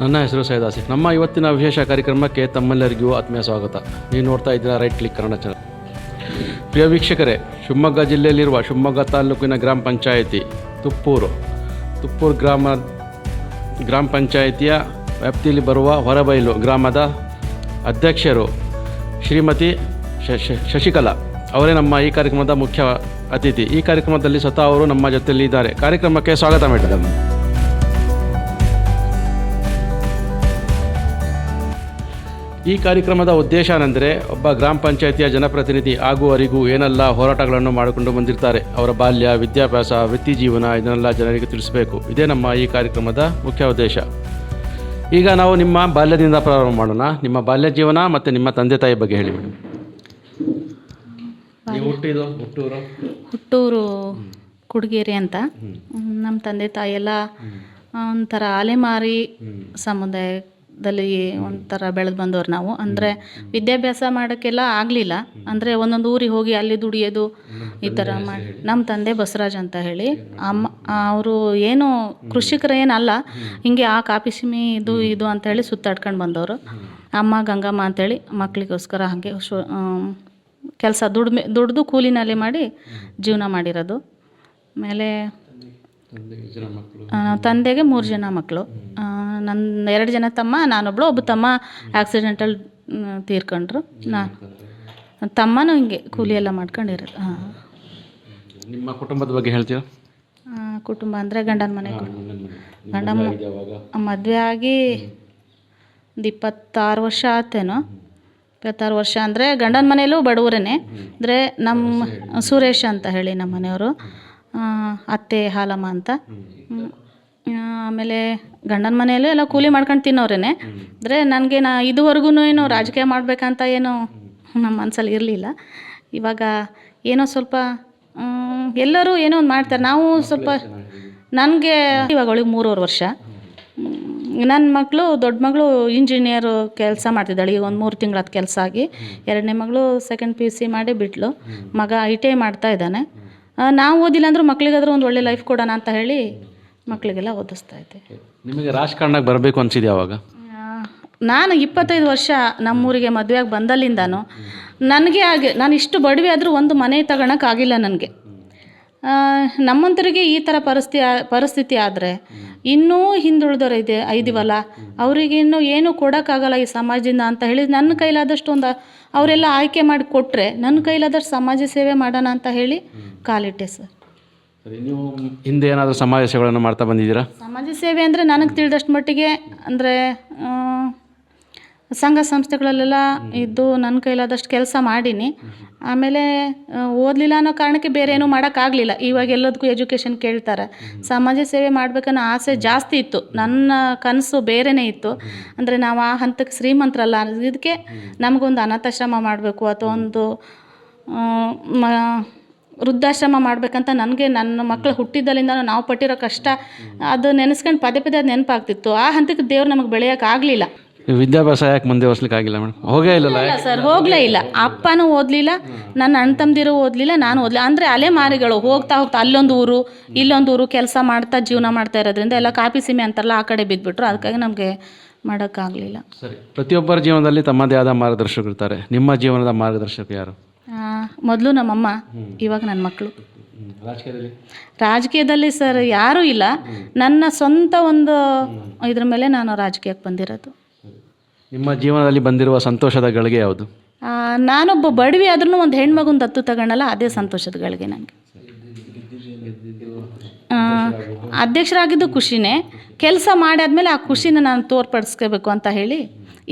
ನನ್ನ ಹೆಸರು ಸೈಯದ್ ಆಸಿಫ್. ನಮ್ಮ ಇವತ್ತಿನ ವಿಶೇಷ ಕಾರ್ಯಕ್ರಮಕ್ಕೆ ತಮ್ಮೆಲ್ಲರಿಗೂ ಆತ್ಮೀಯ ಸ್ವಾಗತ. ನೀವು ನೋಡ್ತಾ ಇದ್ದೀರಾ ರೈಟ್ ಕ್ಲಿಕ್ ಕನ್ನಡ ಚಾನಲ್. ಪ್ರಿಯ ವೀಕ್ಷಕರೇ, ಶಿವಮೊಗ್ಗ ಜಿಲ್ಲೆಯಲ್ಲಿರುವ ಶಿವಮೊಗ್ಗ ತಾಲೂಕಿನ ಗ್ರಾಮ ಪಂಚಾಯಿತಿ ತುಪ್ಪೂರು ಗ್ರಾಮ ಪಂಚಾಯಿತಿಯ ವ್ಯಾಪ್ತಿಯಲ್ಲಿ ಬರುವ ಹೊರಬೈಲು ಗ್ರಾಮದ ಅಧ್ಯಕ್ಷರು ಶ್ರೀಮತಿ ಶಶಿಕಲಾ ಅವರೇ ನಮ್ಮ ಈ ಕಾರ್ಯಕ್ರಮದ ಮುಖ್ಯ ಅತಿಥಿ. ಈ ಕಾರ್ಯಕ್ರಮದಲ್ಲಿ ಸ್ವತಃ ಅವರು ನಮ್ಮ ಜೊತೆಯಲ್ಲಿ ಇದ್ದಾರೆ. ಕಾರ್ಯಕ್ರಮಕ್ಕೆ ಸ್ವಾಗತ ಮೇಡಮ್. ಈ ಕಾರ್ಯಕ್ರಮದ ಉದ್ದೇಶ ಏನೆಂದರೆ, ಒಬ್ಬ ಗ್ರಾಮ ಪಂಚಾಯಿತಿಯ ಜನಪ್ರತಿನಿಧಿ ಆಗುವವರೆಗೂ ಏನೆಲ್ಲ ಹೋರಾಟಗಳನ್ನು ಮಾಡಿಕೊಂಡು ಬಂದಿರ್ತಾರೆ, ಅವರ ಬಾಲ್ಯ, ವಿದ್ಯಾಭ್ಯಾಸ, ವೃತ್ತಿ ಜೀವನ, ಇದನ್ನೆಲ್ಲ ಜನರಿಗೆ ತಿಳಿಸಬೇಕು. ಇದೇ ನಮ್ಮ ಈ ಕಾರ್ಯಕ್ರಮದ ಮುಖ್ಯ ಉದ್ದೇಶ. ಈಗ ನಾವು ನಿಮ್ಮ ಬಾಲ್ಯದಿಂದ ಪ್ರಾರಂಭ ಮಾಡೋಣ. ನಿಮ್ಮ ಬಾಲ್ಯ ಜೀವನ ಮತ್ತು ನಿಮ್ಮ ತಂದೆ ತಾಯಿ ಬಗ್ಗೆ ಹೇಳಿ ಮೇಡಮ್. ಹುಟ್ಟೂರು ಕುಡಗೇರಿ ಅಂತ. ನಮ್ಮ ತಂದೆ ತಾಯಿ ಎಲ್ಲ ಒಂಥರ ಅಲೆಮಾರಿ ಸಮುದಾಯದಲ್ಲಿ ಒಂಥರ ಬೆಳೆದು ಬಂದವ್ರು ನಾವು. ಅಂದರೆ ವಿದ್ಯಾಭ್ಯಾಸ ಮಾಡೋಕ್ಕೆಲ್ಲ ಆಗಲಿಲ್ಲ. ಅಂದರೆ ಒಂದೊಂದು ಊರಿಗೆ ಹೋಗಿ ಅಲ್ಲಿ ದುಡಿಯೋದು ಈ ಥರ ಮಾಡಿ. ನಮ್ಮ ತಂದೆ ಬಸವರಾಜ್ ಅಂತ ಹೇಳಿ, ಅವರು ಏನು ಕೃಷಿಕರೇನಲ್ಲ, ಹಿಂಗೆ ಆ ಕಾಫಿ ಸೀಮೆ ಇದು ಅಂಥೇಳಿ ಸುತ್ತಾಡ್ಕೊಂಡು ಬಂದವರು. ಅಮ್ಮ ಗಂಗಮ್ಮ ಅಂಥೇಳಿ ಮಕ್ಕಳಿಗೋಸ್ಕರ ಹಾಗೆ ಕೆಲಸ ದುಡ್ದು ಕೂಲಿನಲ್ಲಿ ಮಾಡಿ ಜೀವನ ಮಾಡಿರೋದು. ಆಮೇಲೆ ತಂದೆಗೆ 3 ಜನ ಮಕ್ಕಳು. ನನ್ನ 2 ಜನ ತಮ್ಮ, ನಾನೊಬ್ಳು. ಒಬ್ಬ ತಮ್ಮ ಆಕ್ಸಿಡೆಂಟಲ್ ತೀರ್ಕೊಂಡ್ರು. ತಮ್ಮನೂ ಹಿಂಗೆ ಕೂಲಿ ಎಲ್ಲ ಮಾಡ್ಕೊಂಡಿರೋದು. ನಿಮ್ಮ ಕುಟುಂಬದ ಬಗ್ಗೆ ಹೇಳ್ತೀರಾ? ಕುಟುಂಬ ಅಂದರೆ ಗಂಡನ ಮನೆ. ಮದುವೆ ಆಗಿ ಒಂದು 26 ವರ್ಷ ಆತೇನೋ. 26 ವರ್ಷ ಅಂದರೆ ಗಂಡನ ಮನೆಯಲ್ಲೂ ಬಡವರೇನೆ. ಅಂದರೆ ನಮ್ಮ ಸುರೇಶ್ ಅಂತ ಹೇಳಿ ನಮ್ಮ ಮನೆಯವರು, ಅತ್ತೆ ಹಾಲಮ್ಮ ಅಂತ. ಆಮೇಲೆ ಗಂಡನ ಮನೆಯಲ್ಲೂ ಎಲ್ಲ ಕೂಲಿ ಮಾಡ್ಕೊಂಡು ತಿನ್ನೋರೇನೆ. ಅಂದರೆ ನನಗೆ ಇದುವರೆಗೂ ಏನು ರಾಜಕೀಯ ಮಾಡಬೇಕಂತ ಏನು ನಮ್ಮ ಮನಸ್ಸಲ್ಲಿ ಇರಲಿಲ್ಲ. ಇವಾಗ ಏನೋ ಸ್ವಲ್ಪ ಎಲ್ಲರೂ ಏನೋ ಒಂದು ಮಾಡ್ತಾರೆ. ನಾವು ಸ್ವಲ್ಪ ನನಗೆ ಇವಾಗ ಅವಳಿಗೆ 3.5 ವರ್ಷ. ನನ್ನ ಮಗಳು, ದೊಡ್ಡ ಮಗಳು ಇಂಜಿನಿಯರು ಕೆಲಸ ಮಾಡ್ತಿದ್ದಾಳೆ. ಈಗ ಒಂದು 3 ತಿಂಗಳಾದ ಕೆಲಸ ಆಗಿ. 2ನೇ ಮಗಳು ಸೆಕೆಂಡ್ PUC ಮಾಡಿ ಬಿಟ್ಲು. ಮಗ ITI ಮಾಡ್ತಾ ಇದ್ದಾನೆ. ನಾವು ಓದಿಲ್ಲ ಅಂದರೂ ಮಕ್ಕಳಿಗಾದ್ರೂ ಒಂದು ಒಳ್ಳೆ ಲೈಫ್ ಕೊಡೋಣ ಅಂತ ಹೇಳಿ ಮಕ್ಕಳಿಗೆಲ್ಲ ಓದಿಸ್ತಾ ಇದ್ದೆ. ನಿಮಗೆ ರಾಜಕಾರಣಕ್ಕೆ ಬರಬೇಕು ಅನಿಸಿದೆ ಯಾವಾಗ? ನಾನು 25 ವರ್ಷ ನಮ್ಮೂರಿಗೆ ಮದುವೆಯಾಗಿ ಬಂದಲ್ಲಿಂದಾನು ನನಗೆ ನಾನು ಇಷ್ಟು ಬಡವಿ ಆದರೂ ಒಂದು ಮನೆ ತಗೊಳಕ್ಕಾಗಿಲ್ಲ ನನಗೆ. ನಮ್ಮಂತರಿಗೆ ಈ ಥರ ಪರಿಸ್ಥಿತಿ ಆದರೆ ಇನ್ನೂ ಹಿಂದುಳಿದವರು ಇದೀವಲ್ಲ, ಅವರಿಗೆ ಇನ್ನೂ ಏನೂ ಕೊಡೋಕ್ಕಾಗಲ್ಲ ಈ ಸಮಾಜದಿಂದ ಅಂತ ಹೇಳಿ ನನ್ನ ಕೈಲಾದಷ್ಟು ಅವರೆಲ್ಲ ಆಯ್ಕೆ ಮಾಡಿ ಕೊಟ್ಟರೆ ನನ್ನ ಕೈಲಾದಷ್ಟು ಸಮಾಜ ಸೇವೆ ಮಾಡೋಣ ಅಂತ ಹೇಳಿ ಕಾಲಿಟ್ಟೆ ಸರ್. ನೀವು ಹಿಂದೆ ಏನಾದರೂ ಸಮಾಜ ಸೇವೆಗಳನ್ನು ಮಾಡ್ತಾ ಬಂದಿದ್ದೀರಾ? ಸಮಾಜ ಸೇವೆ ಅಂದರೆ ನನಗೆ ತಿಳಿದಷ್ಟು ಮಟ್ಟಿಗೆ ಅಂದರೆ ಸಂಘ ಸಂಸ್ಥೆಗಳಲ್ಲೆಲ್ಲ ಇದ್ದು ನನ್ನ ಕೈಲಾದಷ್ಟು ಕೆಲಸ ಮಾಡೀನಿ. ಆಮೇಲೆ ಓದಲಿಲ್ಲ ಅನ್ನೋ ಕಾರಣಕ್ಕೆ ಬೇರೆ ಏನೂ ಮಾಡೋಕ್ಕಾಗಲಿಲ್ಲ. ಇವಾಗ ಎಲ್ಲದಕ್ಕೂ ಎಜುಕೇಷನ್ ಕೇಳ್ತಾರೆ. ಸಮಾಜ ಸೇವೆ ಮಾಡಬೇಕನ್ನೋ ಆಸೆ ಜಾಸ್ತಿ ಇತ್ತು. ನನ್ನ ಕನಸು ಬೇರೆಯೇ ಇತ್ತು. ಅಂದರೆ ನಾವು ಆ ಹಂತಕ್ಕೆ ಶ್ರೀಮಂತರಲ್ಲ, ಇದಕ್ಕೆ ನಮಗೊಂದು ಅನಾಥಾಶ್ರಮ ಮಾಡಬೇಕು ಅಥವಾ ಒಂದು ವೃದ್ಧಾಶ್ರಮ ಮಾಡಬೇಕಂತ ನನಗೆ ನನ್ನ ಮಕ್ಕಳು ಹುಟ್ಟಿದ್ದಲ್ಲಿಂದ ನಾವು ಪಟ್ಟಿರೋ ಕಷ್ಟ ಅದು ನೆನೆಸ್ಕೊಂಡು ಪದೇ ಪದೇ ಅದು ನೆನಪಾಗ್ತಿತ್ತು. ಆ ಹಂತಕ್ಕೆ ದೇವ್ರು ನಮಗೆ ಬೆಳೆಯೋಕ್ಕಾಗಲಿಲ್ಲ. ವಿದ್ಯಾಭ್ಯಾಸ ಯಾಕೆ ಮುಂದೆ ಆಗಿಲ್ಲ ಮೇಡಮ್? ಹೋಗೇ ಇಲ್ಲ ಸರ್, ಹೋಗಲೇ ಇಲ್ಲ. ಅಪ್ಪನೂ ಓದಲಿಲ್ಲ, ನನ್ನ ಅಣ್ಣ ತಮ್ಮದಿರು ಓದಲಿಲ್ಲ, ನಾನು ಓದಲಿಲ್ಲ. ಅಂದರೆ ಅಲೆಮಾರಿಗಳು ಹೋಗ್ತಾ ಅಲ್ಲೊಂದು ಊರು ಇಲ್ಲೊಂದು ಊರು ಕೆಲಸ ಮಾಡ್ತಾ ಜೀವನ ಮಾಡ್ತಾ ಇರೋದ್ರಿಂದ ಎಲ್ಲ ಕಾಫಿ ಸೀಮೆ ಅಂತಾರಲ್ಲ, ಆ ಕಡೆ ಬಿದ್ದುಬಿಟ್ರು. ಅದಕ್ಕಾಗಿ ನಮಗೆ ಮಾಡೋಕ್ಕಾಗಲಿಲ್ಲ. ಸರಿ, ಪ್ರತಿಯೊಬ್ಬರ ಜೀವನದಲ್ಲಿ ತಮ್ಮದೇ ಆದ ಮಾರ್ಗದರ್ಶಕರು ಇರ್ತಾರೆ. ನಿಮ್ಮ ಜೀವನದ ಮಾರ್ಗದರ್ಶಕ ಯಾರು? ಮೊದಲು ನಮ್ಮಮ್ಮ, ಇವಾಗ ನನ್ನ ಮಕ್ಕಳು. ರಾಜಕೀಯದಲ್ಲಿ ಸರ್ ಯಾರೂ ಇಲ್ಲ. ನನ್ನ ಸ್ವಂತ ಒಂದು ಇದ್ರ ಮೇಲೆ ನಾನು ರಾಜಕೀಯಕ್ಕೆ ಬಂದಿರೋದು. ನಿಮ್ಮ ಜೀವನದಲ್ಲಿ ಬಂದಿರುವ ಸಂತೋಷದ ಗಳಿಗೆ ಯಾವುದು? ನಾನೊಬ್ಬ ಬಡವಿ ಆದ್ರೂ ಒಂದು ಹೆಣ್ಮಗುಂದು ದತ್ತು ತಗೊಳ್ಳಲ್ಲ, ಅದೇ ಸಂತೋಷದ ಗಳಿಗೆ ನನಗೆ. ಅಧ್ಯಕ್ಷರಾಗಿದ್ದು ಖುಷಿನೇ. ಕೆಲಸ ಮಾಡಾದ್ಮೇಲೆ ಆ ಖುಷಿನ ನಾನು ತೋರ್ಪಡಿಸ್ಕೋಬೇಕು ಅಂತ ಹೇಳಿ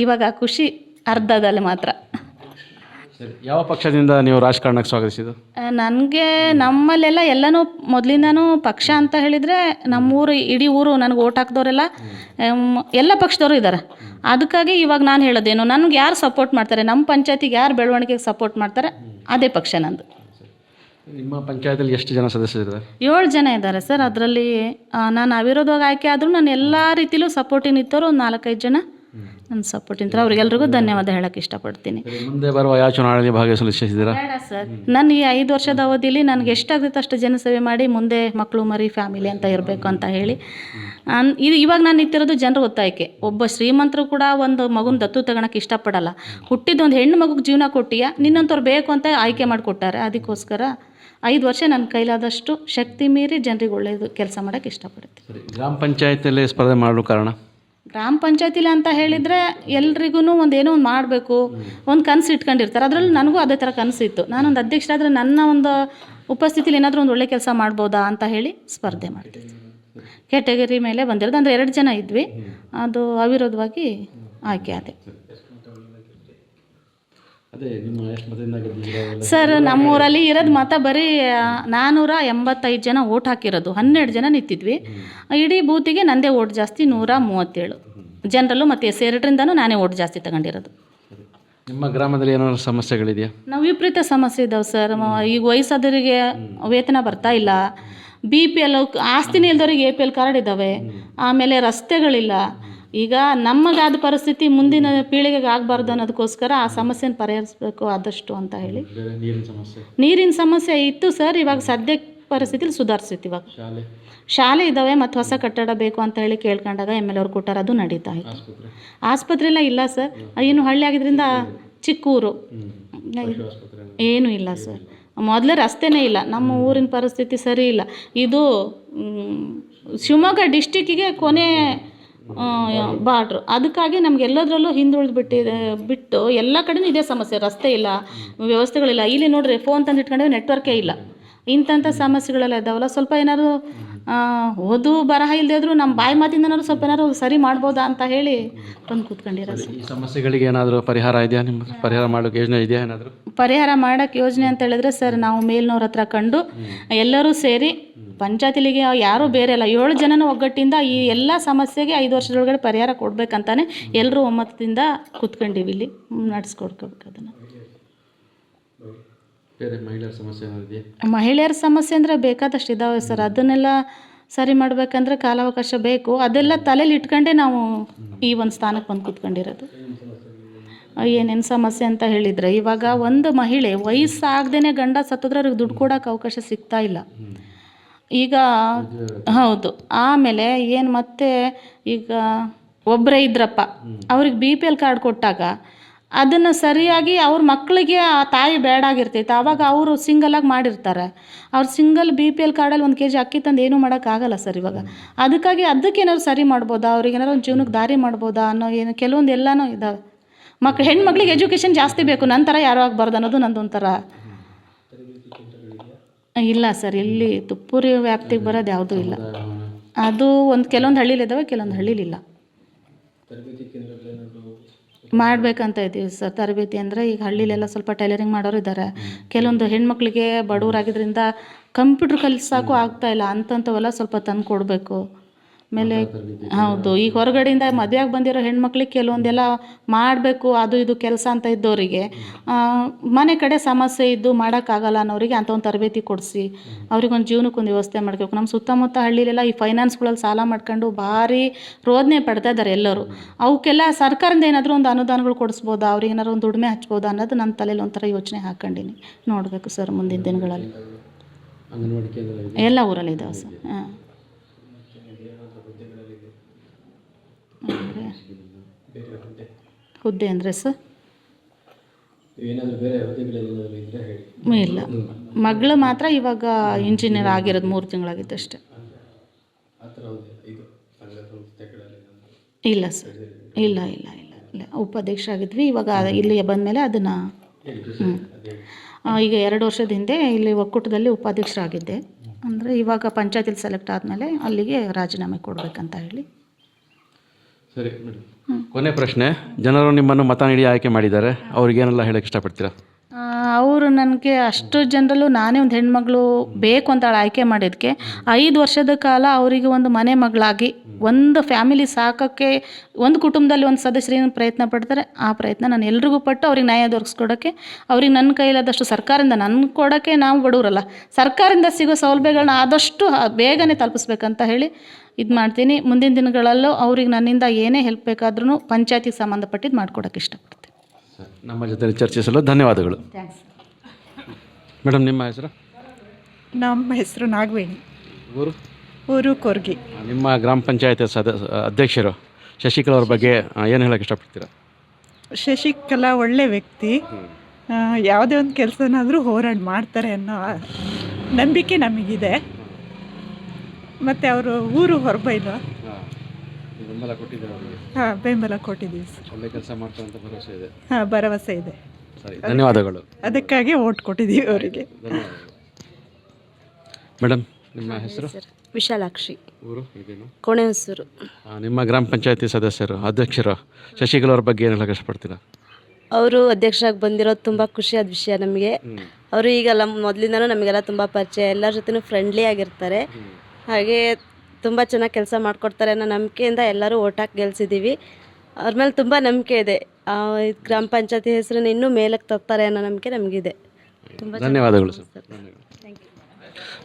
ಇವಾಗ ಆ ಖುಷಿ ಅರ್ಧದಲ್ಲಿ ಮಾತ್ರ. ಯಾವ ಪಕ್ಷದಿಂದ ನೀವು ರಾಜಕಾರಣಕ್ಕೆ ಸ್ವಾಗತಿಸಿದ್ದು? ನನಗೆ ನಮ್ಮಲ್ಲೆಲ್ಲ ಎಲ್ಲನೂ ಮೊದಲಿಂದನೂ ಪಕ್ಷ ಅಂತ ಹೇಳಿದರೆ ನಮ್ಮೂರು ಇಡೀ ಊರು ನನಗೆ ಓಟ್ ಹಾಕಿದವರೆಲ್ಲ ಎಲ್ಲ ಪಕ್ಷದವರು ಇದ್ದಾರೆ. ಅದಕ್ಕಾಗಿ ಇವಾಗ ನಾನು ಹೇಳೋದೇನು, ನನಗೆ ಯಾರು ಸಪೋರ್ಟ್ ಮಾಡ್ತಾರೆ, ನಮ್ಮ ಪಂಚಾಯತಿಗೆ ಯಾರು ಬೆಳವಣಿಗೆಗೆ ಸಪೋರ್ಟ್ ಮಾಡ್ತಾರೆ, ಅದೇ ಪಕ್ಷ ನಂದು. ನಿಮ್ಮ ಪಂಚಾಯತಲ್ಲಿ ಎಷ್ಟು ಜನ ಸದಸ್ಯರಿದ್ದಾರೆ? 7 ಜನ ಇದ್ದಾರೆ ಸರ್. ಅದರಲ್ಲಿ ನಾನು ಅವಿರೋಧವಾಗಿ ಆಯ್ಕೆ ಆದರೂ ನಾನು ಎಲ್ಲ ರೀತಿಲೂ ಸಪೋರ್ಟಿಗೆ ನಿಂತವರು ಒಂದು 4-5 ಜನ ನನ್ನ ಸಪೋರ್ಟಿಂದ ಅವ್ರಿಗೆಲ್ರಿಗೂ ಧನ್ಯವಾದ ಹೇಳಕ್ಕೆ ಇಷ್ಟಪಡ್ತೀನಿ. ಮುಂದೆ ಬರುವ ಯಾವ ಚುನಾವಣೆಯಲ್ಲಿ ಭಾಗವಹಿಸಲು ಇಚ್ಛಿಸಿದ್ದೀರಾ? ಬೇಡ ಸರ್, ನಾನು ಈ 5 ವರ್ಷದ ಅವಧಿಯಲ್ಲಿ ನನಗೆ ಎಷ್ಟಾಗುತ್ತೆ ಅಷ್ಟು ಜನಸೇವೆ ಮಾಡಿ ಮುಂದೆ ಮಕ್ಕಳು ಮರಿ ಫ್ಯಾಮಿಲಿ ಅಂತ ಇರಬೇಕು ಅಂತ ಹೇಳಿ ಇದು ಇವಾಗ ನಾನು ನಿಂತಿರೋದು ಜನರ ಒತ್ತಾಯಕ್ಕೆ. ಒಬ್ಬ ಶ್ರೀಮಂತರು ಕೂಡ ಒಂದು ಮಗುನ ದತ್ತು ತಗೊಳಕ್ಕೆ ಇಷ್ಟಪಡಲ್ಲ. ಹುಟ್ಟಿದ ಒಂದು ಹೆಣ್ಣು ಮಗುಗೆ ಜೀವನ ಕೊಟ್ಟಿಯಾ, ನಿನ್ನಂಥವ್ರು ಬೇಕು ಅಂತ ಆಯ್ಕೆ ಮಾಡಿಕೊಟ್ಟಾರೆ. ಅದಕ್ಕೋಸ್ಕರ 5 ವರ್ಷ ನನ್ನ ಕೈಲಾದಷ್ಟು ಶಕ್ತಿ ಮೀರಿ ಜನರಿಗೆ ಒಳ್ಳೆಯದು ಕೆಲಸ ಮಾಡೋಕ್ಕೆ ಇಷ್ಟಪಡ್ತೀನಿ. ಗ್ರಾಮ ಪಂಚಾಯತಿಯಲ್ಲಿ ಸ್ಪರ್ಧೆ ಮಾಡಲು ಕಾರಣ? ಗ್ರಾಮ ಪಂಚಾಯತಿಲಿ ಅಂತ ಹೇಳಿದರೆ ಎಲ್ರಿಗೂ ಏನೋ ಒಂದು ಮಾಡಬೇಕು, ಒಂದು ಕನಸು ಇಟ್ಕೊಂಡಿರ್ತಾರೆ. ಅದರಲ್ಲೂ ನನಗೂ ಅದೇ ಥರ ಕನಸಿತ್ತು. ನಾನೊಂದು ಅಧ್ಯಕ್ಷರಾದರೆ ನನ್ನ ಒಂದು ಉಪಸ್ಥಿತಿಲಿ ಏನಾದರೂ ಒಂದು ಒಳ್ಳೆ ಕೆಲಸ ಮಾಡ್ಬೋದಾ ಅಂತ ಹೇಳಿ ಸ್ಪರ್ಧೆ ಮಾಡ್ತೀನಿ. ಕ್ಯಾಟಗರಿ ಮೇಲೆ ಬಂದಿರೋದು, ಅಂದರೆ 2 ಜನ ಇದ್ವಿ, ಅದು ಅವಿರೋಧವಾಗಿ ಆಯ್ಕೆ ಆದೆ. ಸರ್, ನಮ್ಮೂರಲ್ಲಿ ಇರೋದು ಮತ ಬರೀ 485 ಜನ ಓಟ್ ಹಾಕಿರೋದು, 12 ಜನ ನಿಂತಿದ್ವಿ. ಇಡೀ ಬೂತಿಗೆ ನಂದೇ ಓಟ್ ಜಾಸ್ತಿ, 137 ಜನರಲ್ಲೂ ಮತ್ತು S2ರಿಂದನೂ ನಾನೇ ಓಟ್ ಜಾಸ್ತಿ ತಗೊಂಡಿರೋದು. ನಿಮ್ಮ ಗ್ರಾಮದಲ್ಲಿ ಏನಾದರೂ ಸಮಸ್ಯೆಗಳಿದೆಯಾ? ನಾವು ವಿಪರೀತ ಸಮಸ್ಯೆ ಇದ್ದಾವೆ ಸರ್. ಈಗ ವಯಸ್ಸಾದವರಿಗೆ ವೇತನ ಬರ್ತಾ ಇಲ್ಲ, BPL ಆಸ್ತಿನೇ ಇಲ್ದವ್ರಿಗೆ APL ಕಾರ್ಡ್ ಇದ್ದಾವೆ, ಆಮೇಲೆ ರಸ್ತೆಗಳಿಲ್ಲ. ಈಗ ನಮಗಾದ ಪರಿಸ್ಥಿತಿ ಮುಂದಿನ ಪೀಳಿಗೆಗೆ ಆಗಬಾರ್ದು ಅನ್ನೋದಕ್ಕೋಸ್ಕರ ಆ ಸಮಸ್ಯೆನ ಪರಿಹರಿಸಬೇಕು ಆದಷ್ಟು ಅಂತ ಹೇಳಿ. ನೀರಿನ ಸಮಸ್ಯೆ ಇತ್ತು ಸರ್, ಇವಾಗ ಸದ್ಯ ಪರಿಸ್ಥಿತಿಲಿ ಸುಧಾರಿಸಿತ್ತು. ಇವಾಗ ಶಾಲೆ ಇದ್ದಾವೆ ಮತ್ತು ಹೊಸ ಕಟ್ಟಡ ಬೇಕು ಅಂತ ಹೇಳಿ ಕೇಳ್ಕೊಂಡಾಗ MLA ಅವ್ರು ಕೊಟ್ಟಾರ, ಅದು ನಡೀತಾ ಇತ್ತು. ಆಸ್ಪತ್ರೆ ಎಲ್ಲ ಇಲ್ಲ ಸರ್, ಏನು ಹಳ್ಳಿ ಆಗಿದ್ರಿಂದ ಚಿಕ್ಕ ಊರು, ಏನೂ ಇಲ್ಲ ಸರ್. ಮೊದಲೇ ರಸ್ತೆನೇ ಇಲ್ಲ, ನಮ್ಮ ಊರಿನ ಪರಿಸ್ಥಿತಿ ಸರಿ ಇಲ್ಲ. ಇದು ಶಿವಮೊಗ್ಗ ಡಿಸ್ಟಿಕ್ಕಿಗೆ ಕೊನೆ ಬಾರ್ಡ್ರು. ಅದಕ್ಕಾಗಿ ನಮ್ಗೆ ಎಲ್ಲದರಲ್ಲೂ ಬಿಟ್ಟು ಎಲ್ಲ ಕಡೆನೂ ಇದೇ ಸಮಸ್ಯೆ. ರಸ್ತೆ ಇಲ್ಲ, ವ್ಯವಸ್ಥೆಗಳಿಲ್ಲ. ಇಲ್ಲಿ ನೋಡ್ರಿ, ಫೋನ್ ತಂದು ಇಟ್ಕೊಂಡ್ರೆ ನೆಟ್ವರ್ಕೇ ಇಲ್ಲ. ಇಂಥ ಸಮಸ್ಯೆಗಳೆಲ್ಲ ಇದ್ದಾವಲ್ಲ, ಸ್ವಲ್ಪ ಏನಾದ್ರು ಓದು ಬರಹ ಇಲ್ಲದೇ ಇದ್ರೂ ನಮ್ಮ ಬಾಯಿ ಮಾತಿಂದನಾದ್ರು ಸ್ವಲ್ಪ ಏನಾದ್ರು ಸರಿ ಮಾಡ್ಬೋದಾ ಅಂತ ಹೇಳಿ ಬಂದು ಕೂತ್ಕೊಂಡಿರೋ ಸರ್. ಈ ಸಮಸ್ಯೆಗಳಿಗೆ ಏನಾದರೂ ಪರಿಹಾರ ಇದೆಯಾ? ನಿಮ್ಮ ಪರಿಹಾರ ಮಾಡೋಕ್ಕೆ ಯೋಜನೆ ಇದೆಯಾ? ಏನಾದರೂ ಪರಿಹಾರ ಮಾಡೋಕ್ಕೆ ಯೋಜನೆ ಅಂತ ಹೇಳಿದ್ರೆ ಸರ್, ನಾವು ಮೇಲ್ನವ್ರ ಹತ್ರ ಕಂಡು ಎಲ್ಲರೂ ಸೇರಿ ಪಂಚಾಯತಿಲಿಗೆ ಯಾರೂ ಬೇರೆ ಅಲ್ಲ, 7 ಜನನ ಒಗ್ಗಟ್ಟಿಂದ ಈ ಎಲ್ಲ ಸಮಸ್ಯೆಗೆ 5 ವರ್ಷದೊಳಗಡೆ ಪರಿಹಾರ ಕೊಡಬೇಕಂತಾನೆ ಎಲ್ಲರೂ ಒಮ್ಮತದಿಂದ ಕೂತ್ಕೊಂಡಿವಿ, ಇಲ್ಲಿ ನಡೆಸ್ಕೊಡ್ಕೋಬೇಕು ಅದನ್ನು. ಮಹಿಳೆಯರ ಸಮಸ್ಯೆ ಅಂದರೆ ಬೇಕಾದಷ್ಟು ಇದ್ದಾವೆ ಸರ್. ಅದನ್ನೆಲ್ಲ ಸರಿ ಮಾಡಬೇಕಂದ್ರೆ ಕಾಲಾವಕಾಶ ಬೇಕು. ಅದೆಲ್ಲ ತಲೆಯಲ್ಲಿ ಇಟ್ಕೊಂಡೇ ನಾವು ಈ ಒಂದು ಸ್ಥಾನಕ್ಕೆ ಬಂದು ಕೂತ್ಕೊಂಡಿರೋದು. ಏನೇನು ಸಮಸ್ಯೆ ಅಂತ ಹೇಳಿದರೆ, ಇವಾಗ ಒಂದು ಮಹಿಳೆ ವಯಸ್ಸಾಗ್ದೇ ಗಂಡ ಸತ್ತಿದ್ರೆ ಅವ್ರಿಗೆ ದುಡ್ಡು ಕೊಡೋಕೆ ಅವಕಾಶ ಸಿಗ್ತಾ ಇಲ್ಲ ಈಗ. ಹೌದು. ಆಮೇಲೆ ಏನು ಮತ್ತೆ ಈಗ ಒಬ್ಬರೇ ಇದ್ರಪ್ಪ, ಅವ್ರಿಗೆ BPL ಕಾರ್ಡ್ ಕೊಟ್ಟಾಗ ಅದನ್ನು ಸರಿಯಾಗಿ ಅವ್ರ ಮಕ್ಕಳಿಗೆ ಆ ತಾಯಿ ಬೇಡಾಗಿರ್ತೈತೆ, ಆವಾಗ ಅವರು ಸಿಂಗಲಾಗಿ ಮಾಡಿರ್ತಾರೆ. ಅವ್ರು ಸಿಂಗಲ್ BPL ಕಾರ್ಡಲ್ಲಿ 1 kg ಅಕ್ಕಿ ತಂದು ಏನೂ ಮಾಡೋಕ್ಕಾಗಲ್ಲ ಸರ್ ಇವಾಗ. ಅದಕ್ಕೇನಾದ್ರು ಸರಿ ಮಾಡ್ಬೋದಾ, ಅವ್ರಿಗೆ ಏನಾದ್ರು ಒಂದು ಜೀವನಕ್ಕೆ ದಾರಿ ಮಾಡ್ಬೋದಾ ಅನ್ನೋ ಏನು ಕೆಲವೊಂದು ಎಲ್ಲನೂ ಇದ್ದಾವೆ. ಹೆಣ್ಮಕ್ಳಿಗೆ ಎಜುಕೇಷನ್ ಜಾಸ್ತಿ ಬೇಕು, ನಂತರ ಯಾರು ಆಗಬಾರ್ದು ಅನ್ನೋದು ನಂದೊಂಥರ. ಇಲ್ಲ ಸರ್, ಇಲ್ಲಿ ತುಪ್ಪೂರಿ ವ್ಯಾಪ್ತಿಗೆ ಬರೋದು ಯಾವುದೂ ಇಲ್ಲ. ಅದು ಕೆಲವೊಂದು ಹಳ್ಳಿಲಿದ್ದಾವೆ, ಕೆಲವೊಂದು ಹಳ್ಳಿಲಿಲ್ಲ. ಮಾಡಬೇಕಂತ ಇದ್ದೀವಿ ಸರ್ ತರಬೇತಿ. ಅಂದರೆ ಈಗ ಹಳ್ಳಿಲೆಲ್ಲ ಸ್ವಲ್ಪ ಟೈಲರಿಂಗ್ ಮಾಡೋರು ಇದ್ದಾರೆ. ಕೆಲವೊಂದು ಹೆಣ್ಮಕ್ಳಿಗೆ ಬಡವರಾಗಿದ್ದರಿಂದ ಕಂಪ್ಯೂಟ್ರ್ ಕಲಿಸೋಕ್ಕೂ ಆಗ್ತಾಯಿಲ್ಲ. ಅಂಥವೆಲ್ಲ ಸ್ವಲ್ಪ ತಂದು ಕೊಡಬೇಕು. ಆಮೇಲೆ ಹೌದು, ಈಗ ಹೊರಗಡೆಯಿಂದ ಮದುವೆಯಾಗಿ ಬಂದಿರೋ ಹೆಣ್ಮಕ್ಳಿಗೆ ಕೆಲವೊಂದೆಲ್ಲ ಮಾಡಬೇಕು, ಅದು ಇದು ಕೆಲಸ ಅಂತ ಇದ್ದವರಿಗೆ ಮನೆ ಕಡೆ ಸಮಸ್ಯೆ ಇದ್ದು ಮಾಡೋಕ್ಕಾಗಲ್ಲ ಅನ್ನೋರಿಗೆ ಅಂಥ ಒಂದು ತರಬೇತಿ ಕೊಡಿಸಿ ಅವ್ರಿಗೊಂದು ಜೀವನಕ್ಕೊಂದು ವ್ಯವಸ್ಥೆ ಮಾಡಬೇಕು. ನಮ್ಮ ಸುತ್ತಮುತ್ತ ಹಳ್ಳಿಲೆಲ್ಲ ಈ ಫೈನಾನ್ಸ್ಗಳಲ್ಲಿ ಸಾಲ ಮಾಡ್ಕೊಂಡು ಭಾರಿ ರೋದನೆ ಪಡ್ತಾ ಇದ್ದಾರೆ ಎಲ್ಲರೂ. ಅವಕ್ಕೆಲ್ಲ ಸರ್ಕಾರದಿಂದ ಏನಾದರೂ ಒಂದು ಅನುದಾನಗಳು ಕೊಡಿಸ್ಬೋದಾ, ಅವ್ರಿಗೆ ಏನಾದ್ರು ಒಂದು ದುಡಿಮೆ ಹಚ್ಬೋದಾ ಅನ್ನೋದು ನನ್ನ ತಲೆಯಲ್ಲಿ ಒಂಥರ ಯೋಚನೆ ಹಾಕ್ಕೊಂಡಿನಿ. ನೋಡಬೇಕು ಸರ್ ಮುಂದಿನ ದಿನಗಳಲ್ಲಿ. ಎಲ್ಲ ಊರಲ್ಲಿ ಇದ್ದಾವೆ ಸರ್. ಹಾಂ, ಹುದ್ದೆ ಅಂದರೆ ಸರ್ ಇಲ್ಲ, ಮಗಳು ಮಾತ್ರ ಇವಾಗ ಇಂಜಿನಿಯರ್ ಆಗಿರೋದು 3 ತಿಂಗಳಾಗಿತ್ತು ಅಷ್ಟೆ. ಇಲ್ಲ ಸರ್, ಇಲ್ಲ ಇಲ್ಲ ಇಲ್ಲ ಇಲ್ಲ ಉಪಾಧ್ಯಕ್ಷ ಆಗಿದ್ವಿ. ಇವಾಗ ಇಲ್ಲಿ ಬಂದಮೇಲೆ ಅದನ್ನು ಈಗ 2 ವರ್ಷದ ಹಿಂದೆ ಇಲ್ಲಿ ಒಕ್ಕೂಟದಲ್ಲಿ ಉಪಾಧ್ಯಕ್ಷರಾಗಿದ್ದೆ. ಅಂದರೆ ಇವಾಗ ಪಂಚಾಯತಿಲಿ ಸೆಲೆಕ್ಟ್ ಆದಮೇಲೆ ಅಲ್ಲಿಗೆ ರಾಜೀನಾಮೆ ಕೊಡಬೇಕಂತ ಹೇಳಿ. ಸರಿ ಮೇಡಮ್, ಕೊನೆ ಪ್ರಶ್ನೆ. ಜನರು ನಿಮ್ಮನ್ನು ಮತ ನೀಡಿ ಆಯ್ಕೆ ಮಾಡಿದ್ದಾರೆ, ಅವ್ರಿಗೇನೆಲ್ಲ ಹೇಳಕ್ಕೆ ಇಷ್ಟಪಡ್ತೀರಾ? ಅವರು ನನಗೆ ಅಷ್ಟು ಜನರಲ್ಲೂ ನಾನೇ ಒಂದು ಹೆಣ್ಮಗಳು ಬೇಕು ಅಂತ ಆಯ್ಕೆ ಮಾಡಿದ್ದಕ್ಕೆ 5 ವರ್ಷದ ಕಾಲ ಅವರಿಗೆ ಒಂದು ಮನೆ ಮಗಳಾಗಿ ಒಂದು ಫ್ಯಾಮಿಲಿ ಸಾಕೋಕ್ಕೆ ಒಂದು ಕುಟುಂಬದಲ್ಲಿ ಒಂದು ಸದಸ್ಯರೇನು ಪ್ರಯತ್ನ ಪಡ್ತಾರೆ ಆ ಪ್ರಯತ್ನ ನಾನು ಎಲ್ರಿಗೂ ಪಟ್ಟು ಅವ್ರಿಗೆ ನ್ಯಾಯ ದೊರಕಿಸ್ಕೊಡೋಕ್ಕೆ ಅವ್ರಿಗೆ ನನ್ನ ಕೈಲಾದಷ್ಟು ಸರ್ಕಾರದಿಂದ ನನ್ಗೆ ಕೊಡೋಕ್ಕೆ ನಾವು ಬಡವರಲ್ಲ ಸರ್ಕಾರದಿಂದ ಸಿಗೋ ಸೌಲಭ್ಯಗಳನ್ನ ಆದಷ್ಟು ಬೇಗನೆ ತಲುಪಿಸ್ಬೇಕಂತ ಹೇಳಿ ಇದು ಮಾಡ್ತೀನಿ. ಮುಂದಿನ ದಿನಗಳಲ್ಲೂ ಅವ್ರಿಗೆ ನನ್ನಿಂದ ಏನೇ ಹೆಲ್ಪ್ ಬೇಕಾದ್ರೂ ಪಂಚಾಯತಿಗೆ ಸಂಬಂಧಪಟ್ಟಿದ್ದು ಮಾಡ್ಕೊಡೋಕ್ಕೆ ಇಷ್ಟಪಡ್ತೀನಿ. ನಮ್ಮ ಜೊತೆ ಚರ್ಚಿಸಲು ಧನ್ಯವಾದಗಳು. ಥ್ಯಾಂಕ್ಸ್. ಮೇಡಮ್, ನಿಮ್ಮ ಹೆಸರು? ನಮ್ಮ ಹೆಸರು ನಾಗವೇಣಿ, ಊರು? ಊರು ಕೊರ್ಗಿ. ನಿಮ್ಮ ಗ್ರಾಮ ಪಂಚಾಯತ್ ಅಧ್ಯಕ್ಷರು ಶಶಿಕಲಾ ಅವ್ರ ಬಗ್ಗೆ ಏನು ಹೇಳೋಕ್ಕೆ ಇಷ್ಟಪಡ್ತೀರಾ? ಶಶಿಕಲಾ ಒಳ್ಳೆ ವ್ಯಕ್ತಿ, ಯಾವುದೇ ಒಂದು ಕೆಲಸನಾದರೂ ಹೋರಾಟ ಮಾಡ್ತಾರೆ ಅನ್ನೋ ನಂಬಿಕೆ ನಮಗಿದೆ. ಮತ್ತು ಅವರು ಊರು ಹೊರಬೈಲು ಬೆಂಬಲ ಕೊಟ್ಟಿದ್ದೀರಾ ಅವರಿಗೆ? ಬೆಂಬಲ ಕೊಟ್ಟಿದ್ದೀವಿ ಸರ್. ಒಳ್ಳೆ ಕೆಲಸ ಮಾಡ್ತಾರೆ ಅಂತ ಭರವಸೆ ಇದೆ? ಭರವಸೆ ಇದೆ. ಸರಿ, ಧನ್ಯವಾದಗಳು. ಅದಕ್ಕಾಗಿ ಓಟ್ ಕೊಟ್ಟಿದ್ದೀವಿ ಅವರಿಗೆ. ಮೇಡಮ್, ನಿಮ್ಮ ಹೆಸರು? ವಿಶಾಲಾಕ್ಷಿ, ಊರು ಇದೇನು? ಕೋಣೆಹೊಸೂರು. ನಿಮ್ಮ ಗ್ರಾಮ ಪಂಚಾಯತಿ ಸದಸ್ಯರು ಅಧ್ಯಕ್ಷರು ಶಶಿಕಲಾ ಅವ್ರ ಬಗ್ಗೆ ಏನು ಹೇಳಕ್ಕೆ ಇಷ್ಟಪಡ್ತೀರಾ? ಅವರು ಅಧ್ಯಕ್ಷರಾಗಿ ಬಂದಿರೋದು ತುಂಬ ಖುಷಿಯಾದ ವಿಷಯ ನಮಗೆ. ಅವರು ಈಗೆಲ್ಲ ಮೊದಲಿಂದನೂ ನಮಗೆಲ್ಲ ತುಂಬ ಪರಿಚಯ, ಎಲ್ಲರ ಜೊತೆನೂ ಫ್ರೆಂಡ್ಲಿ ಆಗಿರ್ತಾರೆ. ಹಾಗೆ ತುಂಬ ಚೆನ್ನಾಗಿ ಕೆಲಸ ಮಾಡಿಕೊಡ್ತಾರೆ ಅನ್ನೋ ನಂಬಿಕೆಯಿಂದ ಎಲ್ಲರೂ ಓಟ್ ಹಾಕಿ ಗೆಲ್ಸಿದ್ದೀವಿ. ಅವ್ರ ಮೇಲೆ ತುಂಬ ನಂಬಿಕೆ ಇದೆ. ಗ್ರಾಮ ಪಂಚಾಯತಿ ಹೆಸರನ್ನು ಇನ್ನೂ ಮೇಲಕ್ಕೆ ತರ್ತಾರೆ ಅನ್ನೋ ನಂಬಿಕೆ ನಮಗಿದೆ. ತುಂಬ ಧನ್ಯವಾದಗಳು ಸರ್.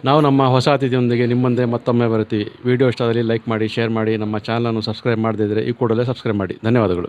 ನಾವು ನಮ್ಮ ಹೊಸ ಅತಿಥಿಯೊಂದಿಗೆ ನಿಮ್ಮ ಮುಂದೆ ಮತ್ತೊಮ್ಮೆ ಬರ್ತೀವಿ. ವಿಡಿಯೋ ಇಷ್ಟದಲ್ಲಿ ಲೈಕ್ ಮಾಡಿ, ಶೇರ್ ಮಾಡಿ, ನಮ್ಮ ಚಾನಲನ್ನು ಸಬ್ಸ್ಕ್ರೈಬ್ ಮಾಡದಿದ್ದರೆ ಈ ಕೂಡಲೇ ಸಬ್ಸ್ಕ್ರೈಬ್ ಮಾಡಿ. ಧನ್ಯವಾದಗಳು.